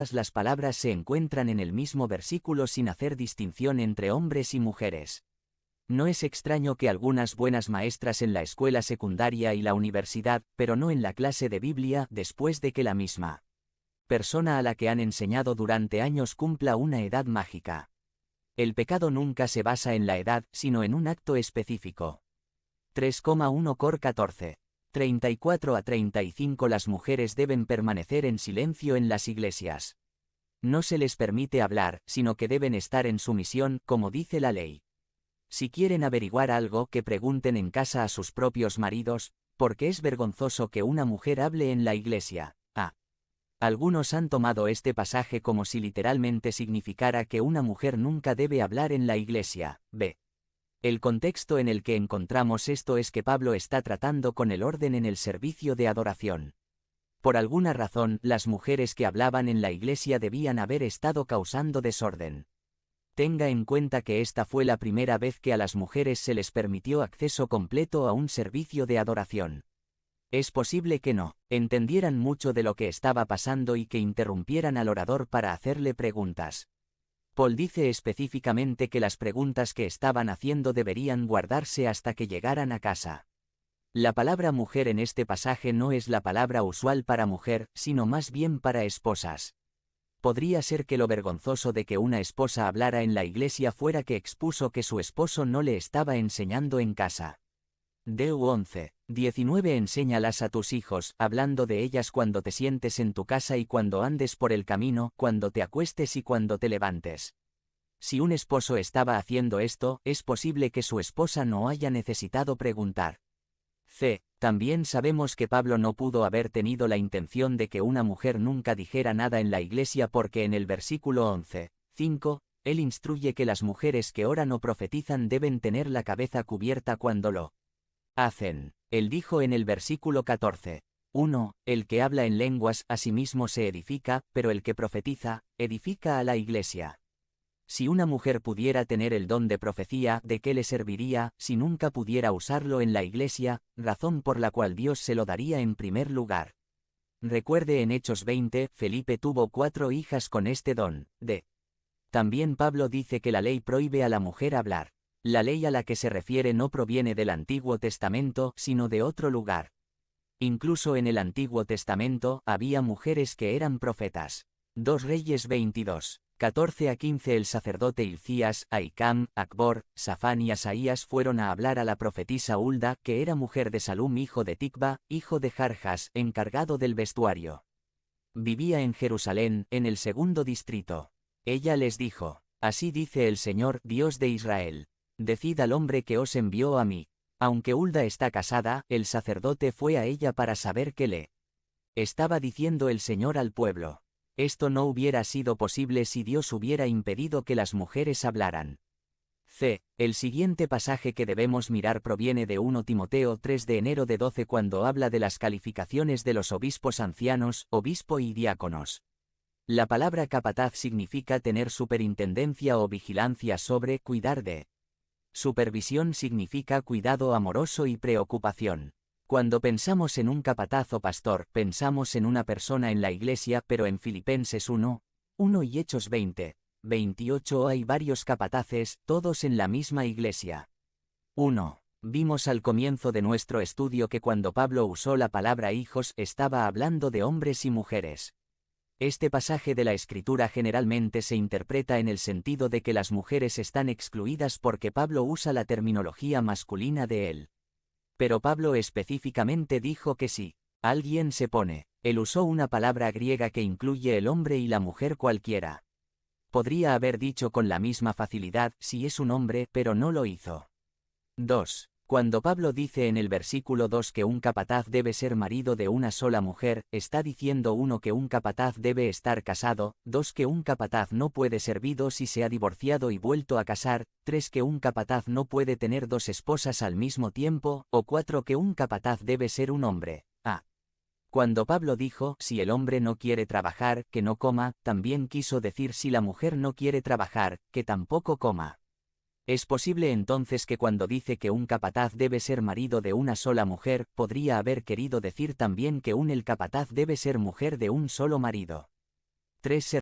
las palabras se encuentran en el mismo versículo sin hacer distinción entre hombres y mujeres. No es extraño que algunas buenas maestras en la escuela secundaria y la universidad, pero no en la clase de Biblia, después de que la misma persona a la que han enseñado durante años cumpla una edad mágica. El pecado nunca se basa en la edad, sino en un acto específico. 3,1 Cor 14. 34 a 35 Las mujeres deben permanecer en silencio en las iglesias. No se les permite hablar, sino que deben estar en sumisión, como dice la ley. Si quieren averiguar algo, que pregunten en casa a sus propios maridos, porque es vergonzoso que una mujer hable en la iglesia. Algunos han tomado este pasaje como si literalmente significara que una mujer nunca debe hablar en la iglesia. B. El contexto en el que encontramos esto es que Pablo está tratando con el orden en el servicio de adoración. Por alguna razón, las mujeres que hablaban en la iglesia debían haber estado causando desorden. Tenga en cuenta que esta fue la primera vez que a las mujeres se les permitió acceso completo a un servicio de adoración. Es posible que no entendieran mucho de lo que estaba pasando y que interrumpieran al orador para hacerle preguntas. Paul dice específicamente que las preguntas que estaban haciendo deberían guardarse hasta que llegaran a casa. La palabra mujer en este pasaje no es la palabra usual para mujer, sino más bien para esposas. Podría ser que lo vergonzoso de que una esposa hablara en la iglesia fuera que expuso que su esposo no le estaba enseñando en casa. Deu 11. 19 Enséñalas a tus hijos, hablando de ellas cuando te sientes en tu casa y cuando andes por el camino, cuando te acuestes y cuando te levantes. Si un esposo estaba haciendo esto, es posible que su esposa no haya necesitado preguntar. C. También sabemos que Pablo no pudo haber tenido la intención de que una mujer nunca dijera nada en la iglesia porque en el versículo 11:5, él instruye que las mujeres que oran o profetizan deben tener la cabeza cubierta cuando lo hacen. Él dijo en el versículo 14:1, el que habla en lenguas a sí mismo se edifica, pero el que profetiza, edifica a la iglesia. Si una mujer pudiera tener el don de profecía, ¿de qué le serviría, si nunca pudiera usarlo en la iglesia, razón por la cual Dios se lo daría en primer lugar? Recuerde en Hechos 20, Felipe tuvo 4 hijas con este don. También Pablo dice que la ley prohíbe a la mujer hablar. La ley a la que se refiere no proviene del Antiguo Testamento, sino de otro lugar. Incluso en el Antiguo Testamento, había mujeres que eran profetas. 2 Reyes 22. 14 a 15 El sacerdote Hilcías, Ahicam, Acbor, Safán y Asaías fueron a hablar a la profetisa Hulda, que era mujer de Salum hijo de Ticva, hijo de Jarjas, encargado del vestuario. Vivía en Jerusalén, en el segundo distrito. Ella les dijo: Así dice el Señor, Dios de Israel. Decid al hombre que os envió a mí. Aunque Hulda está casada, el sacerdote fue a ella para saber qué le estaba diciendo el Señor al pueblo. Esto no hubiera sido posible si Dios hubiera impedido que las mujeres hablaran. C. El siguiente pasaje que debemos mirar proviene de 1 Timoteo 3 de enero de 12 cuando habla de las calificaciones de los obispos ancianos, obispo y diáconos. La palabra capataz significa tener superintendencia o vigilancia sobre, cuidar de. Supervisión significa cuidado amoroso y preocupación. Cuando pensamos en un capataz o pastor, pensamos en una persona en la iglesia, pero en Filipenses 1:1 y Hechos 20:28 hay varios capataces, todos en la misma iglesia. 1. Vimos al comienzo de nuestro estudio que cuando Pablo usó la palabra hijos, estaba hablando de hombres y mujeres. Este pasaje de la Escritura generalmente se interpreta en el sentido de que las mujeres están excluidas porque Pablo usa la terminología masculina de él. Pero Pablo específicamente dijo que si alguien se pone, él usó una palabra griega que incluye el hombre y la mujer cualquiera. Podría haber dicho con la misma facilidad si es un hombre, pero no lo hizo. 2. Cuando Pablo dice en el versículo 2 que un capataz debe ser marido de una sola mujer, está diciendo 1 que un capataz debe estar casado, 2 que un capataz no puede ser viudo si se ha divorciado y vuelto a casar, 3 que un capataz no puede tener 2 esposas al mismo tiempo, o 4 que un capataz debe ser un hombre. Cuando Pablo dijo, si el hombre no quiere trabajar, que no coma, también quiso decir si la mujer no quiere trabajar, que tampoco coma. Es posible entonces que cuando dice que un capataz debe ser marido de una sola mujer, podría haber querido decir también que el capataz debe ser mujer de un solo marido. 3. Se